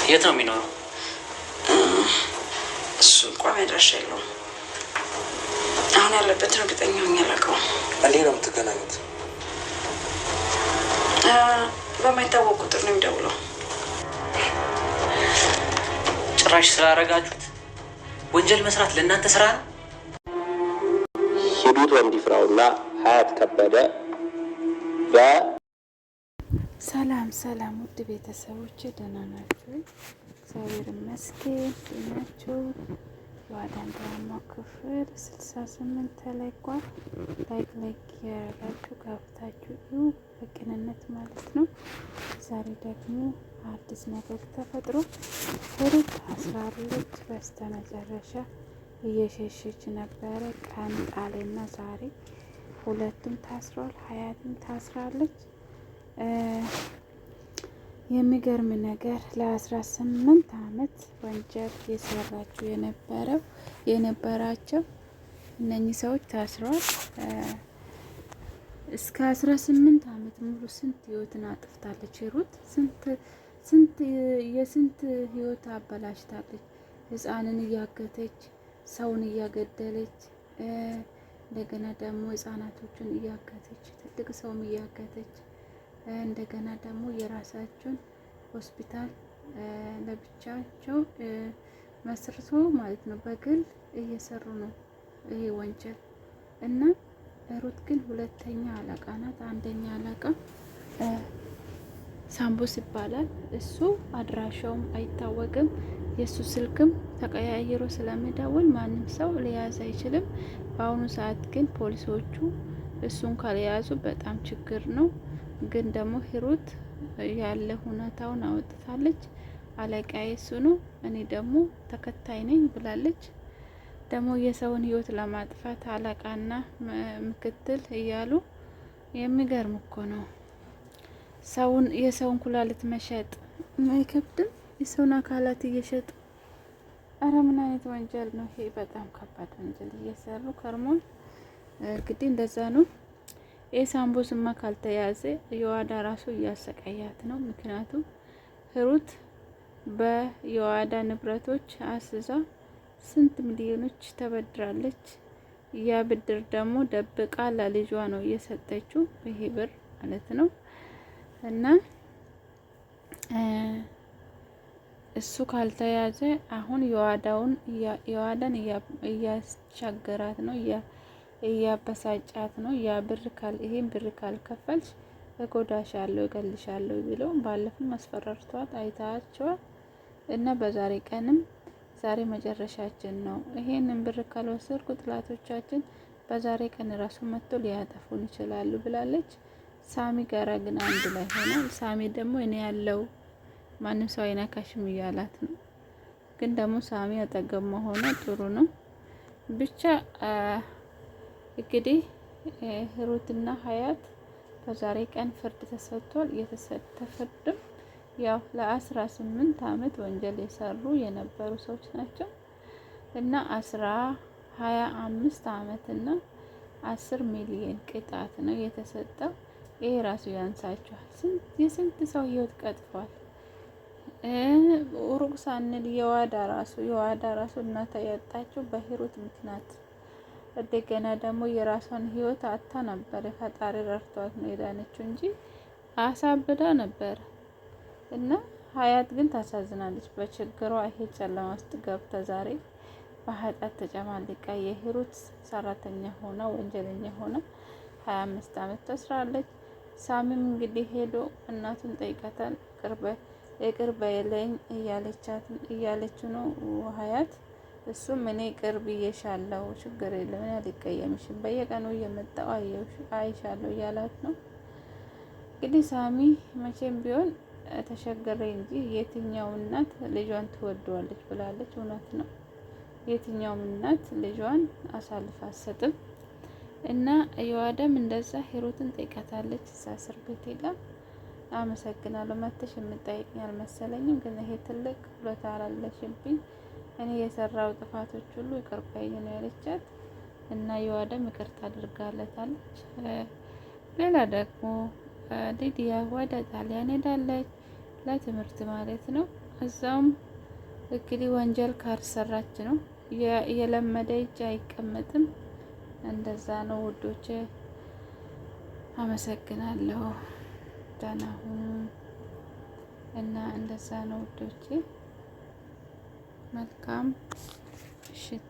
የት ነው የሚኖረው? እሱ ቋሚ አድራሻ የለውም። አሁን ያለበትን እርግጠኛ ሆኜ አላውቀውም። እንዴት ነው የምትገናኙት? በማይታወቅ ቁጥር ነው የሚደውለው። ጭራሽ ስላረጋችሁት ወንጀል መስራት ለእናንተ ስራ ነው? ሂሩት ወንዲፍራውና ሀያት ከበደ ሰላም ሰላም፣ ውድ ቤተሰቦች ደህና ናችሁ? እግዚአብሔር ይመስገን ናችሁ። የአዳም ድራማ ክፍል 68 ተለቋል። ላይክ ያደረጋችሁ ገብታችሁ በቅንነት ማለት ነው። ዛሬ ደግሞ አዲስ ነገር ተፈጥሮ ሂሩት ታስራለች። በስተመጨረሻ እየሸሸች ነበረ። ቀን ጣሌና ዛሬ ሁለቱም ታስረዋል። ሀያትም ታስራለች። የሚገርም ነገር ለ18 ዓመት ወንጀል የሰራችው የነበራቸው እነኚህ ሰዎች ታስረዋል። እስከ 18 ዓመት ሙሉ ስንት ህይወትን አጥፍታለች ሂሩት። የስንት ህይወት አበላሽታለች። ህፃንን እያገተች፣ ሰውን እያገደለች፣ እንደገና ደግሞ ህፃናቶችን እያገተች፣ ትልቅ ሰውም እያገተች፣ እንደገና ደግሞ የራሳቸውን ሆስፒታል ለብቻቸው መስርቶ ማለት ነው በግል እየሰሩ ነው ይሄ ወንጀል። እና ሂሩት ግን ሁለተኛ አለቃ ናት። አንደኛ አለቃ ሳምቦስ ይባላል። እሱ አድራሻውም አይታወቅም። የእሱ ስልክም ተቀያይሮ ስለሚደውል ማንም ሰው ሊያዝ አይችልም። በአሁኑ ሰዓት ግን ፖሊሶቹ እሱን ካልያዙ በጣም ችግር ነው። ግን ደግሞ ሂሩት ያለ ሁኔታውን አወጥታለች። አለቃዬ እሱ ነው፣ እኔ ደግሞ ተከታይ ነኝ ብላለች። ደግሞ የሰውን ህይወት ለማጥፋት አለቃና ምክትል እያሉ የሚገርም እኮ ነው። የሰውን ኩላሊት መሸጥ አይከብድም? የሰውን አካላት እየሸጡ አረ ምን አይነት ወንጀል ነው ይሄ? በጣም ከባድ ወንጀል እየሰሩ ከርሞን። እንግዲህ እንደዛ ነው። ሳምቦስማ ካልተያዘ የዋዳ ራሱ እያሰቃያት ነው። ምክንያቱም ሂሩት በየዋዳ ንብረቶች አስዛ ስንት ሚሊዮኖች ተበድራለች። ያ ብድር ደግሞ ደብቃ ለልጇ ነው እየሰጠችው፣ ይሄ ብር ማለት ነው። እና እሱ ካልተያዘ አሁን የዋዳን እያስቸገራት ነው፣ እያበሳጫት ነው። ይሄን ብር ካልከፈልሽ እጎዳሻለሁ፣ እገልሻለሁ ብለው ባለፈው ማስፈራርቷት አይታቸዋል። እና በዛሬ ቀንም ዛሬ መጨረሻችን ነው፣ ይሄንን ብር ካልወሰድኩ ጥላቶቻችን በዛሬ ቀን ራሱ መጥቶ ሊያጠፉን ይችላሉ ብላለች። ሳሚ ጋራ ግን አንድ ላይ ሆኗል። ሳሚ ደግሞ እኔ ያለው ማንም ሰው አይነካሽም እያላት ነው። ግን ደግሞ ሳሚ አጠገብ መሆኑ ጥሩ ነው። ብቻ እንግዲህ ሂሩትና ሀያት በዛሬ ቀን ፍርድ ተሰጥቷል። የተሰጠ ፍርድም ያው ለ18 ዓመት ወንጀል የሰሩ የነበሩ ሰዎች ናቸው እና 25 ዓመት እና 10 ሚሊዮን ቅጣት ነው የተሰጠው። ይሄ ራሱ ያንሳቸዋል። የስንት ሰው ህይወት ቀጥፏል። ሩቅ ሳንል የዋዳ ራሱ እናቷ ያጣችው በሂሩት ምክንያት። እንደገና ደግሞ የራሷን ህይወት አታ ነበር። ፈጣሪ ረድቷት ነው የዳነችው እንጂ አሳብዳ ነበር። እና ሀያት ግን ታሳዝናለች በችግሯ። ይሄ ጨለማ ውስጥ ገብታ ዛሬ በኃጢአት ተጨማልቃ የሂሩት ሰራተኛ ሆና ወንጀለኛ ሆና 25 ዓመት ተስራለች። ሳሚም እንግዲህ ሄዶ እናቱን ጠይቃታል። ይቅር በይለኝ እያለች ነው ሀያት። እሱም እኔ ቅርብ እየሻለው ችግር የለም እኔ አልቀየምሽም፣ በየቀኑ እየመጣው አይሻለው እያላት ነው። እንግዲህ ሳሚ መቼም ቢሆን ተሸገረ እንጂ የትኛው እናት ልጇን ትወደዋለች ብላለች። እውነት ነው። የትኛውም እናት ልጇን አሳልፋ አትሰጥም። እና የዋዳም እንደዛ ሂሩትን ጠይቃታለች። እዛ እስር ቤት ሄዳ አመሰግናለሁ መተሽ የምጠይቅኝ አልመሰለኝም፣ ግን ይሄ ትልቅ ውለታ አላለሽብኝ፣ እኔ የሰራው ጥፋቶች ሁሉ ይቅር በይኝ ነው ያለቻት። እና የዋዳም ይቅርታ አድርጋለታለች። ሌላ ደግሞ ሊዲያ ወደ ጣሊያን ሄዳለች ለትምህርት ማለት ነው። እዛውም እንግዲህ ወንጀል ካልሰራች ነው የለመደ እጅ አይቀመጥም። እንደዛ ነው ውዶቼ። አመሰግናለሁ። ደህና ሁኑ እና እንደዛ ነው ውዶቼ። መልካም ምሽት።